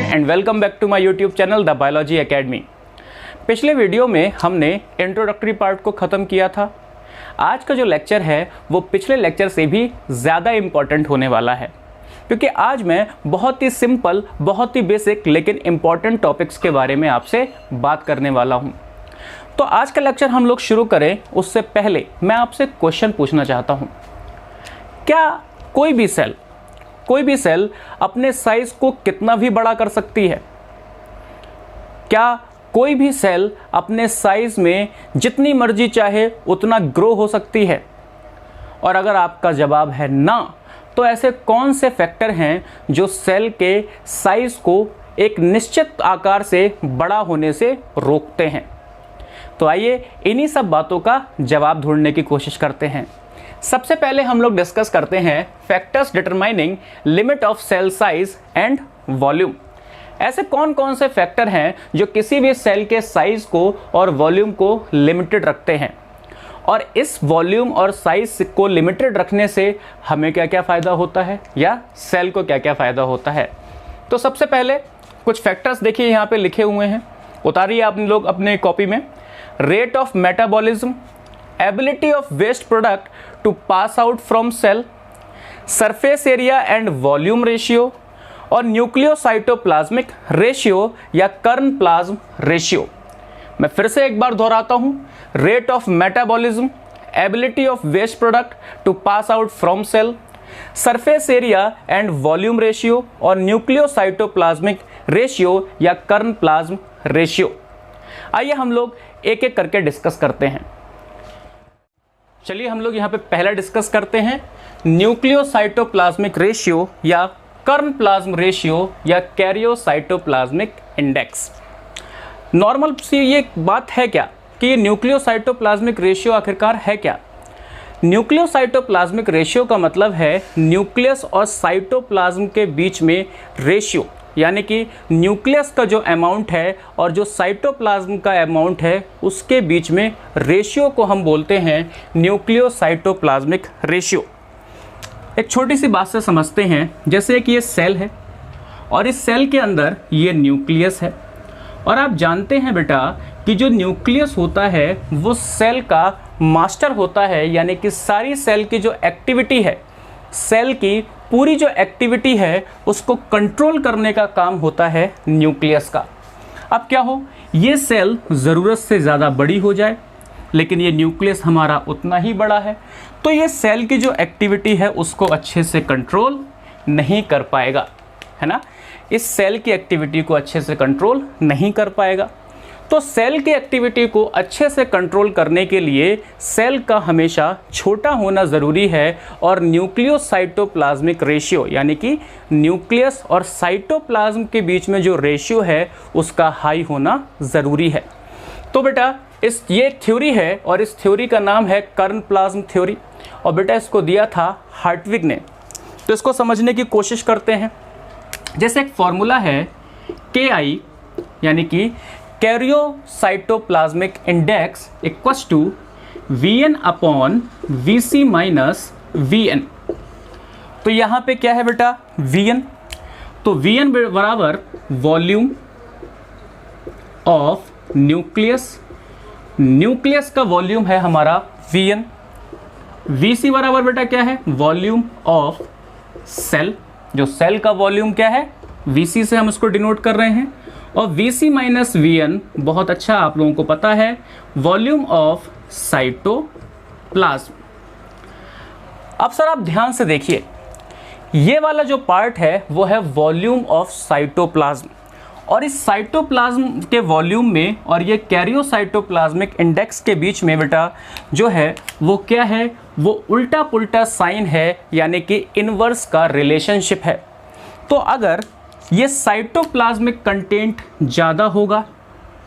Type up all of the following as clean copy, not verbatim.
And welcome back to my YouTube channel the biology academy. पिछले video में हमने introductory part को ख़त्म किया था। आज का जो लेक्चर है वो पिछले लेक्चर से भी ज़्यादा इम्पॉर्टेंट होने वाला है, क्योंकि आज मैं बहुत ही सिंपल, बहुत ही बेसिक लेकिन इम्पॉर्टेंट टॉपिक्स के बारे में आपसे बात करने वाला हूँ। तो आज का लेक्चर हम लोग शुरू करें उससे पहले मैं आपसे क्वेश्चन पूछना चाहता हूँ। क्या कोई भी सेल अपने साइज को कितना भी बड़ा कर सकती है? क्या कोई भी सेल अपने साइज में जितनी मर्जी चाहे उतना ग्रो हो सकती है? और अगर आपका जवाब है ना, तो ऐसे कौन से फैक्टर हैं जो सेल के साइज को एक निश्चित आकार से बड़ा होने से रोकते हैं? तो आइए इन्हीं सब बातों का जवाब ढूंढने की कोशिश करते हैं। सबसे पहले हम लोग डिस्कस करते हैं factors determining limit of cell size and volume. ऐसे कौन कौन से फैक्टर हैं जो किसी भी सेल के साइज को और वॉल्यूम को लिमिटेड रखते हैं, और इस वॉल्यूम और साइज को लिमिटेड रखने से हमें क्या क्या फ़ायदा होता है या सेल को क्या क्या फ़ायदा होता है। तो सबसे पहले कुछ फैक्टर्स देखिए यहाँ पे लिखे हुए हैं, उतारिए आप लोग अपने कॉपी में। Rate of metabolism, ability of waste product to pass out from cell, surface area and volume ratio और न्यूक्लियोसाइटोप्लाज्मिक रेशियो या कर्न प्लाज्म रेशियो। मैं फिर से एक बार दोहराता हूं, rate of metabolism, ability of waste product to pass out from cell, surface area and volume ratio और न्यूक्लियोसाइटोप्लाज्मिक रेशियो या कर्न प्लाज्म रेशियो। आइए हम लोग एक एक करके डिस्कस करते हैं। चलिए हम लोग यहाँ पे पहला डिस्कस करते हैं न्यूक्लियोसाइटोप्लाज्मिक रेशियो या कर्न प्लाज्म रेशियो या कैरियोसाइटोप्लाज्मिक इंडेक्स। नॉर्मल सी ये बात है क्या कि ये न्यूक्लियोसाइटोप्लाज्मिक रेशियो आखिरकार है क्या? न्यूक्लियोसाइटोप्लाज्मिक रेशियो का मतलब है न्यूक्लियस और साइटोप्लाज्म के बीच में रेशियो, यानी कि न्यूक्लियस का जो अमाउंट है और जो साइटोप्लाज्म का अमाउंट है उसके बीच में रेशियो को हम बोलते हैं न्यूक्लियोसाइटोप्लाज्मिक रेशियो। एक छोटी सी बात से समझते हैं, जैसे कि ये सेल है और इस सेल के अंदर ये न्यूक्लियस है, और आप जानते हैं बेटा कि जो न्यूक्लियस होता है वो सेल का मास्टर होता है, यानी कि सारी सेल की जो एक्टिविटी है, सेल की पूरी जो एक्टिविटी है उसको कंट्रोल करने का काम होता है न्यूक्लियस का। अब क्या हो, ये सेल ज़रूरत से ज़्यादा बड़ी हो जाए लेकिन ये न्यूक्लियस हमारा उतना ही बड़ा है, तो ये सेल की जो एक्टिविटी है उसको अच्छे से कंट्रोल नहीं कर पाएगा, है ना। इस सेल की एक्टिविटी को अच्छे से कंट्रोल नहीं कर पाएगा। तो सेल की एक्टिविटी को अच्छे से कंट्रोल करने के लिए सेल का हमेशा छोटा होना ज़रूरी है, और न्यूक्लियोसाइटोप्लाज्मिक रेशियो यानी कि न्यूक्लियस और साइटोप्लाज्म के बीच में जो रेशियो है उसका हाई होना ज़रूरी है। तो बेटा ये थ्योरी है और इस थ्योरी का नाम है कर्न प्लाज्म थ्योरी, और बेटा इसको दिया था हार्टविग ने। तो इसको समझने की कोशिश करते हैं। जैसे एक फॉर्मूला है KI यानी कि karyocytoplasmic index equals to VN upon VC minus VN। तो यहाँ पे क्या है बेटा VN, तो VN बराबर वॉल्यूम ऑफ न्यूक्लियस, न्यूक्लियस का वॉल्यूम है हमारा VN। VC बराबर बेटा क्या है वॉल्यूम ऑफ सेल, जो सेल का वॉल्यूम क्या है VC से हम इसको डिनोट कर रहे हैं, और VC माइनस VN बहुत अच्छा आप लोगों को पता है वॉल्यूम ऑफ साइटोप्लाज्म। अब सर आप ध्यान से देखिए, ये वाला जो पार्ट है वो है वॉल्यूम ऑफ साइटोप्लाज्म, और इस साइटोप्लाज्म के वॉल्यूम में और ये कैरियोसाइटोप्लाज्मिक इंडेक्स के बीच में बेटा जो है वो क्या है, वो उल्टा पुल्टा साइन है, यानी कि इनवर्स का रिलेशनशिप है। तो अगर ये साइटोप्लाज्मिक कंटेंट ज़्यादा होगा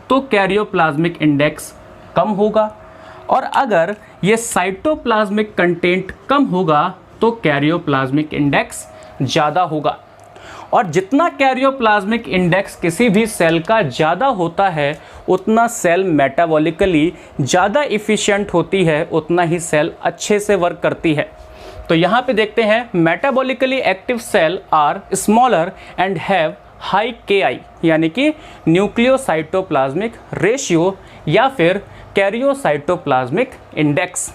तो कैरियोप्लाज्मिक इंडेक्स कम होगा, और अगर ये साइटोप्लाज्मिक कंटेंट कम होगा तो कैरियोप्लाज्मिक इंडेक्स ज़्यादा होगा। और जितना कैरियोप्लाज्मिक इंडेक्स किसी भी सेल का ज़्यादा होता है उतना सेल मेटाबॉलिकली ज़्यादा इफ़िशिएंट होती है, उतना ही सेल अच्छे से वर्क करती है। तो यहाँ पे देखते हैं metabolically active cell are smaller and have high KI यानी कि न्यूक्लियोसाइटोप्लाज्मिक रेशियो या फिर कैरियोसाइटोप्लाज्मिक इंडेक्स।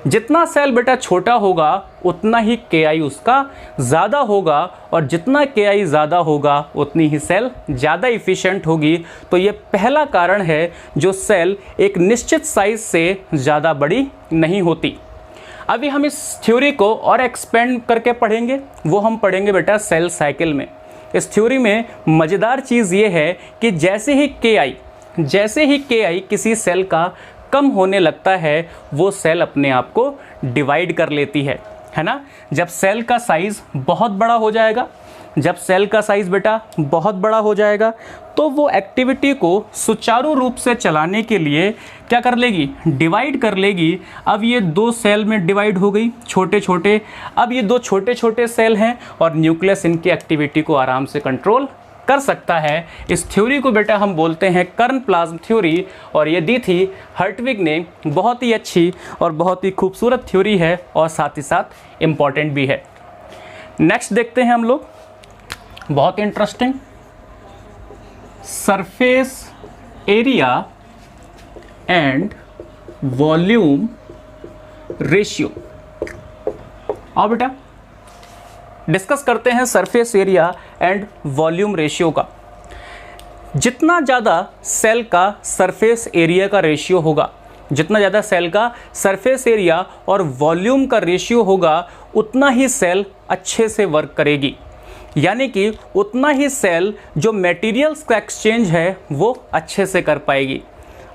जितना सेल बेटा छोटा होगा उतना ही KI उसका ज़्यादा होगा, और जितना KI ज़्यादा होगा उतनी ही सेल ज़्यादा इफ़िशिएंट होगी। तो ये पहला कारण है जो सेल एक निश्चित साइज से ज़्यादा बड़ी नहीं होती। अभी हम इस थ्योरी को और एक्सपेंड करके पढ़ेंगे, वो हम पढ़ेंगे बेटा सेल साइकिल में। इस थ्योरी में मज़ेदार चीज़ ये है कि जैसे ही KI किसी सेल का कम होने लगता है वो सेल अपने आप को डिवाइड कर लेती है ना। जब सेल का साइज़ बहुत बड़ा हो जाएगा, जब सेल का साइज़ बेटा बहुत बड़ा हो जाएगा तो वो एक्टिविटी को सुचारू रूप से चलाने के लिए क्या कर लेगी, डिवाइड कर लेगी। अब ये दो सेल में डिवाइड हो गई छोटे छोटे, अब ये दो छोटे छोटे सेल हैं और न्यूक्लियस इनकी एक्टिविटी को आराम से कंट्रोल कर सकता है। इस थ्योरी को बेटा हम बोलते हैं कर्न प्लाज्म थ्योरी, और ये दी थी हर्टविग ने। बहुत ही अच्छी और बहुत ही खूबसूरत थ्योरी है और साथ ही साथ इम्पॉर्टेंट भी है। नेक्स्ट देखते हैं हम लोग, बहुत interesting, surface area and volume ratio. आओ बेटा डिस्कस करते हैं surface area and volume ratio का। जितना ज़्यादा सेल का सरफेस एरिया का रेशियो होगा, जितना ज़्यादा सेल का सरफेस एरिया और वॉल्यूम का रेशियो होगा, उतना ही सेल अच्छे से वर्क करेगी। यानी कि उतना ही सेल जो मटेरियल्स का एक्सचेंज है वो अच्छे से कर पाएगी।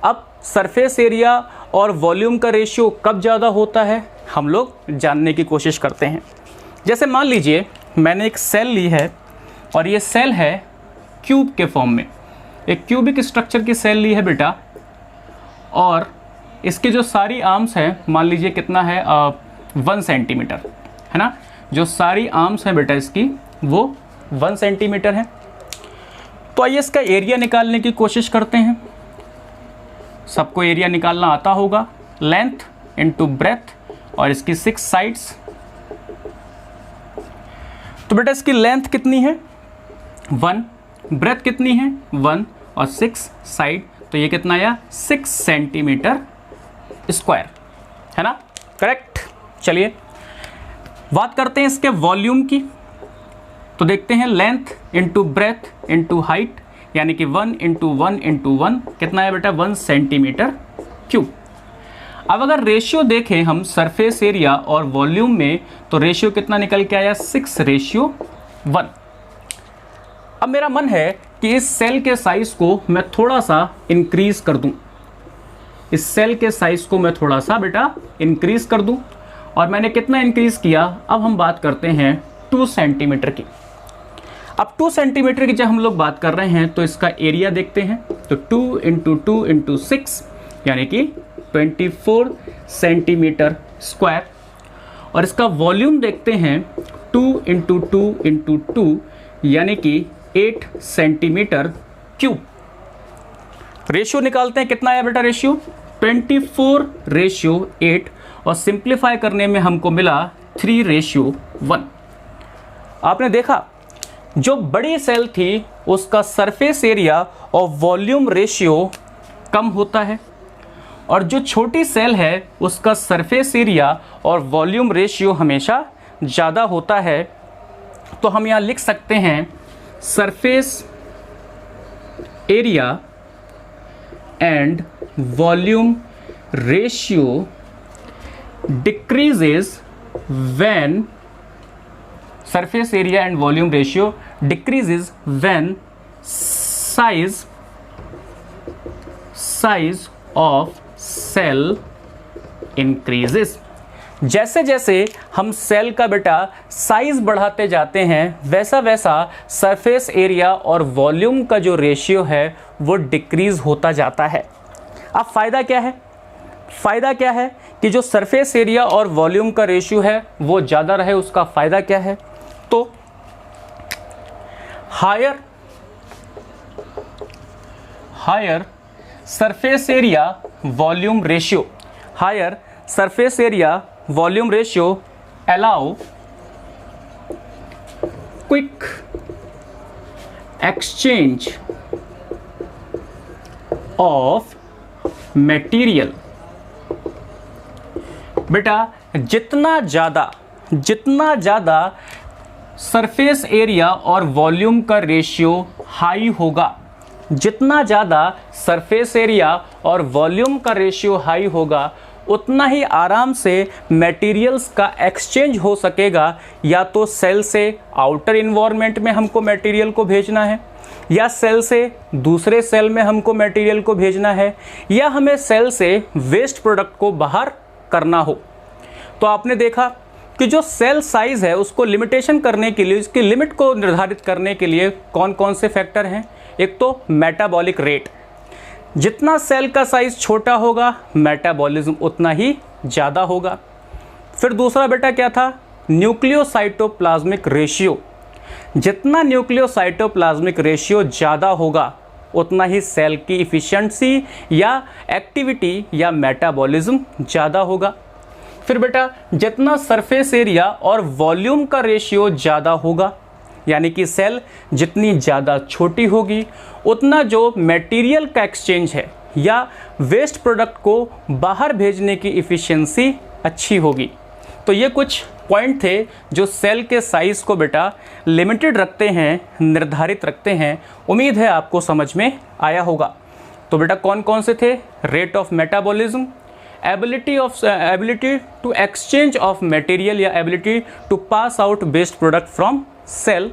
अब सरफेस एरिया और वॉल्यूम का रेशियो कब ज़्यादा होता है हम लोग जानने की कोशिश करते हैं। जैसे मान लीजिए मैंने एक सेल ली है और ये सेल है क्यूब के फॉर्म में, एक क्यूबिक स्ट्रक्चर की सेल ली है बेटा, और इसकी जो सारी आर्म्स हैं मान लीजिए कितना है 1 सेंटीमीटर है ना। जो सारी आर्म्स हैं बेटा इसकी वो 1 सेंटीमीटर है। तो आइए इसका एरिया निकालने की कोशिश करते हैं। सबको एरिया निकालना आता होगा, लेंथ इनटू ब्रेथ और इसकी 6 साइड्स। तो बेटा इसकी लेंथ कितनी है 1, ब्रेथ कितनी है 1 और 6 साइड, तो ये कितना आया 6 सेंटीमीटर स्क्वायर है ना, करेक्ट। चलिए बात करते हैं इसके वॉल्यूम की। तो देखते हैं length into breadth into height, यानी कि 1 इंटू 1 इंटू 1 कितना है बेटा 1 सेंटीमीटर क्यूब। अब अगर रेशियो देखें हम सरफेस एरिया और वॉल्यूम में, तो रेशियो कितना निकल के आया 6:1। अब मेरा मन है कि इस सेल के साइज को मैं थोड़ा सा इंक्रीज कर दूं, इस सेल के साइज को मैं थोड़ा सा बेटा इंक्रीज कर दूं, और मैंने कितना इंक्रीज किया, अब हम बात करते हैं 2 सेंटीमीटर की। अब 2 सेंटीमीटर की जब हम लोग बात कर रहे हैं तो इसका एरिया देखते हैं, तो 2 इंटू 2 इंटू 6 यानी कि 24 सेंटीमीटर स्क्वायर, और इसका वॉल्यूम देखते हैं 2 इंटू 2 इंटू 2 यानी कि 8 सेंटीमीटर क्यूब। रेशियो निकालते हैं, कितना आया बेटा रेशियो 24:8, और सिंप्लीफाई करने में हमको मिला 3:1। आपने देखा जो बड़ी सेल थी उसका सरफेस एरिया और वॉल्यूम रेशियो कम होता है, और जो छोटी सेल है उसका सरफेस एरिया और वॉल्यूम रेशियो हमेशा ज़्यादा होता है। तो हम यहाँ लिख सकते हैं surface area and volume ratio decreases when surface area and volume ratio decreases when size of cell increases। जैसे जैसे हम सेल का बेटा साइज बढ़ाते जाते हैं वैसा वैसा सरफेस एरिया और वॉल्यूम का जो रेशियो है वो डिक्रीज होता जाता है। अब फ़ायदा क्या है, फ़ायदा क्या है कि जो सरफेस एरिया और वॉल्यूम का रेशियो है वो ज़्यादा रहे, उसका फ़ायदा क्या है, तो higher surface area volume ratio, higher surface area volume ratio allow quick exchange of material. बेटा जितना ज़्यादा सरफेस एरिया और वॉल्यूम का रेशियो हाई होगा, जितना ज़्यादा सरफेस एरिया और वॉल्यूम का रेशियो हाई होगा, उतना ही आराम से मटेरियल्स का एक्सचेंज हो सकेगा। या तो सेल से आउटर इन्वायरमेंट में हमको मटेरियल को भेजना है, या सेल से दूसरे सेल में हमको मटेरियल को भेजना है, या हमें सेल से वेस्ट प्रोडक्ट को बाहर करना हो। तो आपने देखा कि जो सेल साइज है उसको लिमिटेशन करने के लिए, उसकी लिमिट को निर्धारित करने के लिए कौन कौन से फैक्टर हैं। एक तो मेटाबॉलिक रेट, जितना सेल का साइज छोटा होगा मेटाबॉलिज्म उतना ही ज़्यादा होगा। फिर दूसरा बेटा क्या था, न्यूक्लियोसाइटोप्लाज्मिक रेशियो। जितना न्यूक्लियोसाइटोप्लाज्मिक रेशियो ज़्यादा होगा उतना ही सेल की इफ़िशिएंसी या एक्टिविटी या मेटाबॉलिज्म ज़्यादा होगा। फिर बेटा जितना सरफेस एरिया और वॉल्यूम का रेशियो ज़्यादा होगा, यानी कि सेल जितनी ज़्यादा छोटी होगी उतना जो मटेरियल का एक्सचेंज है या वेस्ट प्रोडक्ट को बाहर भेजने की इफ़िशिएंसी अच्छी होगी। तो ये कुछ पॉइंट थे जो सेल के साइज़ को बेटा लिमिटेड रखते हैं, निर्धारित रखते हैं। उम्मीद है आपको समझ में आया होगा। तो बेटा कौन कौन से थे, rate of metabolism, ability to exchange of material या ability to pass out waste product from cell,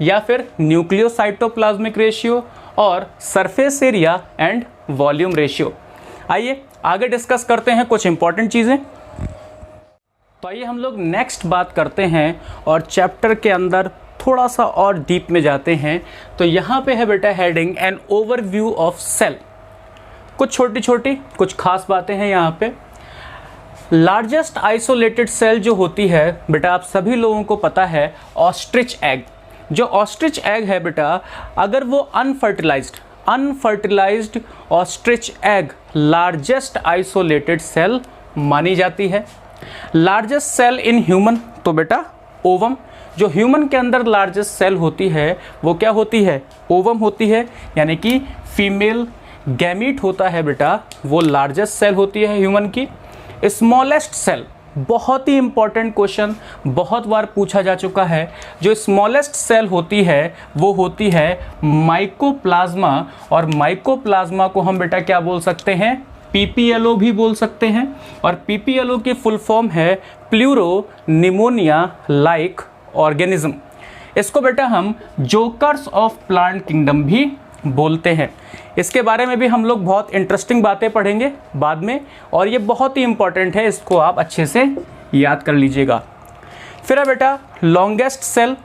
या फिर न्यूक्लियोसाइटोप्लाज्मिक रेशियो और surface area and volume ratio. आइए आगे डिस्कस करते हैं कुछ इंपॉर्टेंट चीज़ें। तो आइए हम लोग नेक्स्ट बात करते हैं और चैप्टर के अंदर थोड़ा सा और डीप में जाते हैं। तो यहाँ पे है बेटा heading an overview of cell. कुछ छोटी छोटी कुछ खास बातें हैं यहाँ पे। लार्जेस्ट आइसोलेटेड सेल जो होती है बेटा, आप सभी लोगों को पता है ऑस्ट्रिच एग। जो ऑस्ट्रिच एग है बेटा, अगर वो unfertilised ostrich egg largest isolated cell मानी जाती है। लार्जेस्ट सेल इन ह्यूमन, तो बेटा ओवम। जो ह्यूमन के अंदर लार्जेस्ट सेल होती है वो क्या होती है, ओवम होती है, यानी कि फीमेल गैमीट होता है बेटा, वो लार्जेस्ट सेल होती है ह्यूमन की। स्मॉलेस्ट सेल, बहुत ही इंपॉर्टेंट क्वेश्चन, बहुत बार पूछा जा चुका है। जो स्मॉलेस्ट सेल होती है वो होती है माइकोप्लाज्मा, और माइकोप्लाज्मा को हम बेटा क्या बोल सकते हैं, पीपीएलओ भी बोल सकते हैं। और पीपीएलओ की फुल फॉर्म है प्लूरो निमोनिया लाइक ऑर्गेनिज्म। इसको बेटा हम जोकर्स ऑफ प्लांट किंगडम भी बोलते हैं। इसके बारे में भी हम लोग बहुत इंटरेस्टिंग बातें पढ़ेंगे बाद में, और ये बहुत ही इंपॉर्टेंट है, इसको आप अच्छे से याद कर लीजिएगा। फिर है बेटा लॉन्गेस्ट सेल।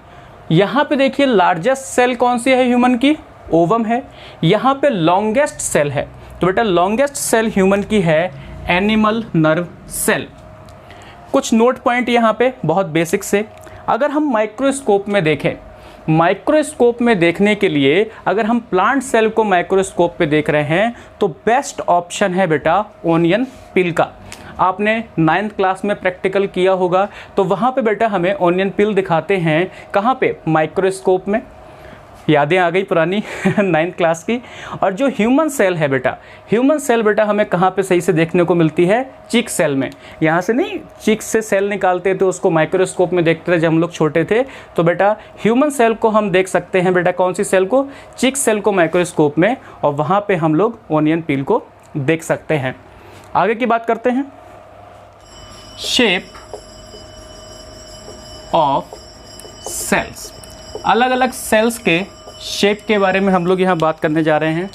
यहाँ पे देखिए लार्जेस्ट सेल कौन सी है ह्यूमन की, ओवम है। यहाँ पे लॉन्गेस्ट सेल है, तो बेटा लॉन्गेस्ट सेल ह्यूमन की है एनिमल नर्व सेल। कुछ नोट पॉइंट यहाँ पे बहुत बेसिक से। अगर हम माइक्रोस्कोप में देखें, माइक्रोस्कोप में देखने के लिए अगर हम प्लांट सेल को माइक्रोस्कोप पे देख रहे हैं तो बेस्ट ऑप्शन है बेटा ओनियन पिल का। आपने 9th क्लास में प्रैक्टिकल किया होगा, तो वहाँ पे बेटा हमें ओनियन पिल दिखाते हैं, कहाँ पे, माइक्रोस्कोप में। यादें आ गई पुरानी 9th क्लास की। और जो ह्यूमन सेल है बेटा, ह्यूमन सेल बेटा हमें कहाँ पे सही से देखने को मिलती है, चीक सेल में। यहाँ से नहीं, चीक से सेल निकालते थे, उसको माइक्रोस्कोप में देखते थे जब हम लोग छोटे थे। तो बेटा ह्यूमन सेल को हम देख सकते हैं बेटा, कौन सी सेल को, चीक सेल को माइक्रोस्कोप में, और वहाँ पर हम लोग ओनियन पील को देख सकते हैं। आगे की बात करते हैं, शेप ऑफ सेल्स। अलग अलग सेल्स के शेप के बारे में हम लोग यहाँ बात करने जा रहे हैं।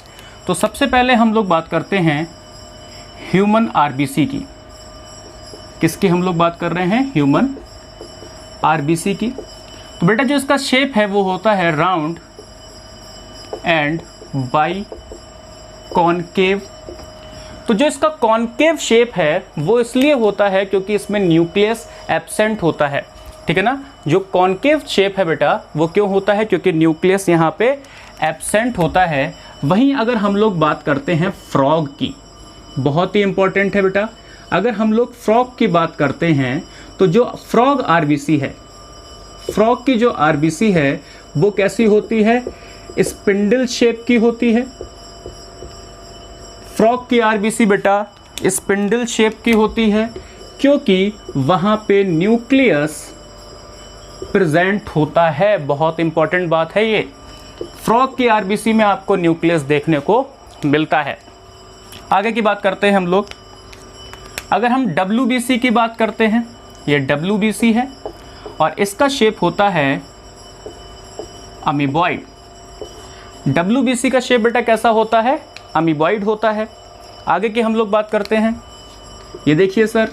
तो सबसे पहले हम लोग बात करते हैं ह्यूमन आरबीसी की। किसकी हम लोग बात कर रहे हैं, ह्यूमन आरबीसी की। तो बेटा जो इसका शेप है वो होता है राउंड एंड बाई कॉनकेव। तो जो इसका कॉनकेव शेप है वो इसलिए होता है क्योंकि इसमें न्यूक्लियस एब्सेंट होता है, ठीक है ना। जो कॉनकेव शेप है बेटा वो क्यों होता है, क्योंकि न्यूक्लियस यहाँ पे एब्सेंट होता है। वहीं अगर हम लोग बात करते हैं फ्रॉग की, बहुत ही इंपॉर्टेंट है बेटा, अगर हम लोग फ्रॉग की बात करते हैं तो जो फ्रॉग आरबीसी है, फ्रॉग की जो आरबीसी है वो कैसी होती है, स्पिंडल शेप की होती है। फ्रॉग की आरबीसी बेटा स्पिंडल शेप की होती है क्योंकि वहाँ पे न्यूक्लियस प्रेजेंट होता है। बहुत इंपॉर्टेंट बात है ये, फ्रॉग की आरबीसी में आपको न्यूक्लियस देखने को मिलता है। आगे की बात करते हैं हम लोग। अगर हम डब्ल्यूबीसी की बात करते हैं, ये डब्ल्यूबीसी है और इसका शेप होता है अमीबॉइड। डब्ल्यूबीसी का शेप बेटा कैसा होता है? अमीबॉइड होता है। आगे की हम लोग बात करते हैं, ये देखिए सर,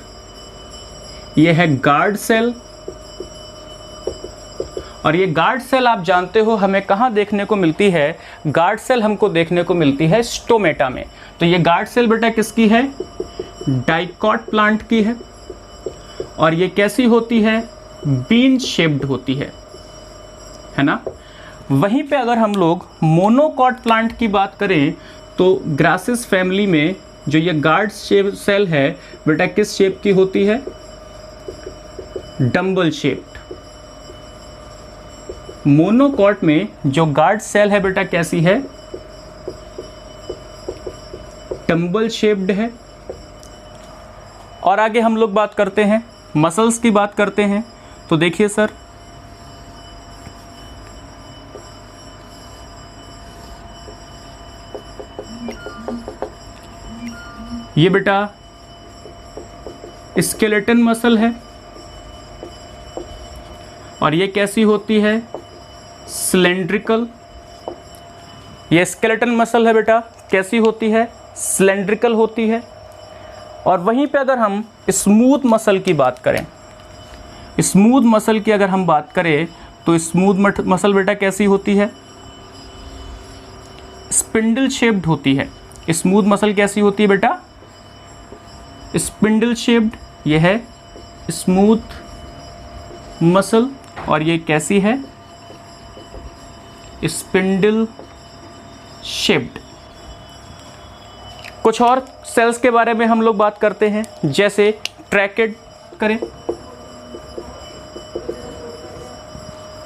ये है गार्ड सेल और ये गार्ड सेल आप जानते हो हमें कहाँ देखने को मिलती है? गार्ड सेल हमको देखने को मिलती है स्टोमेटा में। तो ये गार्ड सेल बेटा किसकी है? डाइकॉट प्लांट की है और ये कैसी होती है? बीन शेप्ड होती है ना। वहीं पे अगर हम लोग मोनोकॉट प्लांट की बात करें तो ग्रासेस फैमिली में जो ये गार्ड शेप सेल है बेटा किस शेप की होती है? Dumbbell shaped. मोनोकॉट में जो गार्ड सेल है बेटा कैसी है? डम्बल शेप्ड है। और आगे हम लोग बात करते हैं, मसल्स की बात करते हैं। तो देखिए सर, ये बेटा स्केलेटन मसल है और ये कैसी होती है? सिलेंड्रिकल। ये स्केलेटन मसल है बेटा, कैसी होती है? सिलेंड्रिकल होती है। और वहीं पे अगर हम स्मूथ मसल की बात करें, स्मूथ मसल की अगर हम बात करें तो स्मूथ मसल बेटा कैसी होती है? स्पिंडल शेप्ड होती है। स्मूथ मसल कैसी होती है बेटा? Spindle shaped. ये है स्मूथ मसल और ये कैसी है? Spindle shaped. कुछ और सेल्स के बारे में हम लोग बात करते हैं, जैसे ट्रैकेड करें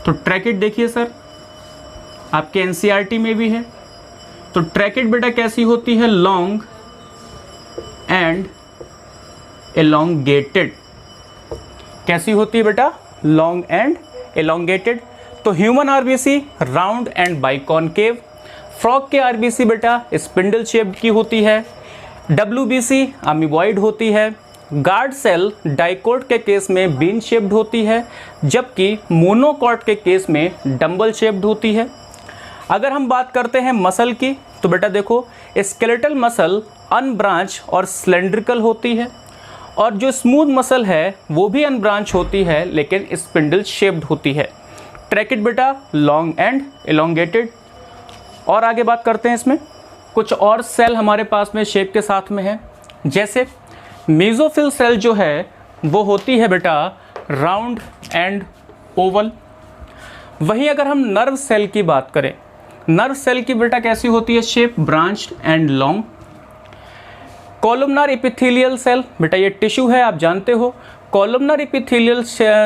तो ट्रैकेड देखिए सर, आपके एनसीईआरटी में भी है। तो ट्रैकेड बेटा कैसी होती है? Long and elongated. कैसी होती है बेटा? Long and elongated. तो human RBC round and biconcave. Frog के आरबीसी बेटा स्पिंडल शेप्ड की होती है। डब्ल्यूबीसी अमीबॉइड होती है। गार्ड सेल डाइकोट के केस में बीन शेप्ड होती है, जबकि मोनोकॉट के केस में डम्बल शेप्ड होती है। अगर हम बात करते हैं मसल की तो बेटा देखो, स्केलेटल मसल अनब्रांच और सिलेंड्रिकल होती है और जो स्मूथ मसल है वो भी अनब्रांच होती है लेकिन स्पिंडल शेप्ड होती है। ट्रैकेड बेटा लॉन्ग एंड एलोंगेटेड। और आगे बात करते हैं, इसमें कुछ और सेल हमारे पास में शेप के साथ में है, जैसे मेसोफिल सेल जो है वो होती है बेटा राउंड एंड ओवल। वहीं अगर हम नर्व सेल की बात करें, नर्व सेल की बेटा कैसी होती है? Shape branched and long. Columnar epithelial cell बेटा ये टिश्यू है, आप जानते हो। कॉलमनर एपिथेलियल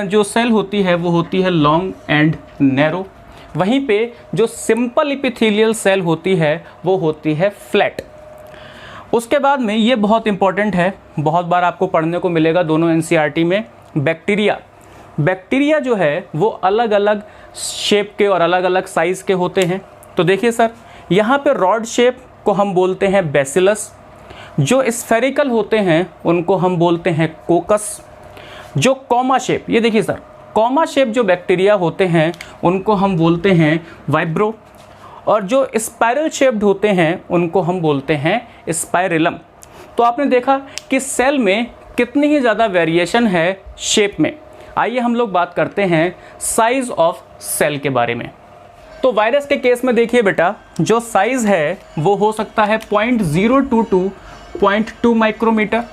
जो सेल होती है वो होती है लॉन्ग एंड नैरो। वहीं पे जो सिंपल एपिथेलियल सेल होती है वो होती है फ्लैट। उसके बाद में ये बहुत इंपॉर्टेंट है, बहुत बार आपको पढ़ने को मिलेगा दोनों एनसीईआरटी में, बैक्टीरिया। बैक्टीरिया जो है वो अलग अलग शेप के और अलग अलग साइज़ के होते हैं। तो देखिए सर, यहाँ पे रॉड शेप को हम बोलते हैं बेसिलस, जो स्फेरिकल होते हैं उनको हम बोलते हैं कोकस। जो कॉमा शेप, ये देखिए सर, कॉमा शेप जो बैक्टीरिया होते हैं उनको हम बोलते हैं वाइब्रो, और जो स्पाइरल शेप्ड होते हैं उनको हम बोलते हैं स्पाइरेलम। तो आपने देखा कि सेल में कितनी ही ज़्यादा वेरिएशन है शेप में। आइए हम लोग बात करते हैं साइज़ ऑफ सेल के बारे में। तो वायरस के केस में देखिए बेटा, जो साइज़ है वो हो सकता है 0.02 to 0.2 माइक्रोमीटर।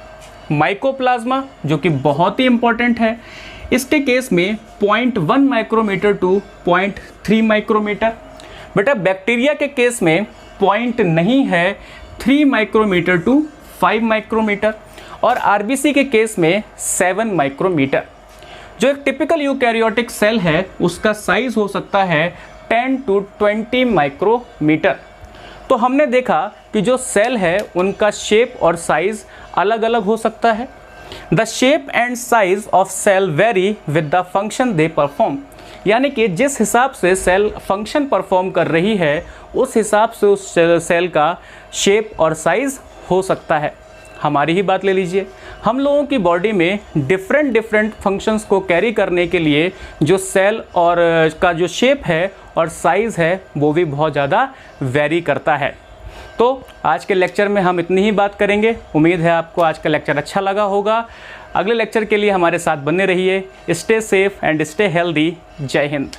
माइकोप्लाज्मा जो कि बहुत ही इंपॉर्टेंट है, इसके केस में 0.1 माइक्रोमीटर टू 0.3 माइक्रोमीटर। बेटा बैक्टीरिया के केस में पॉइंट नहीं है, 3 माइक्रोमीटर टू 5 माइक्रोमीटर, और आरबीसी के केस में 7 माइक्रोमीटर। जो एक टिपिकल यूकैरियोटिक सेल है उसका साइज हो सकता है 10 to 20 माइक्रोमीटर। तो हमने देखा कि जो सेल है उनका शेप और साइज अलग अलग हो सकता है। The shape and size of cell vary with the function they perform, यानी कि जिस हिसाब से सेल फंक्शन परफॉर्म कर रही है उस हिसाब से उस सेल का शेप और साइज हो सकता है। हमारी ही बात ले लीजिए, हम लोगों की बॉडी में डिफरेंट फंक्शंस को कैरी करने के लिए जो सेल और का जो शेप है और साइज़ है वो भी बहुत ज़्यादा वेरी करता है। तो आज के लेक्चर में हम इतनी ही बात करेंगे। उम्मीद है आपको आज का लेक्चर अच्छा लगा होगा। अगले लेक्चर के लिए हमारे साथ बने रहिए। Stay safe and stay healthy. जय हिंद।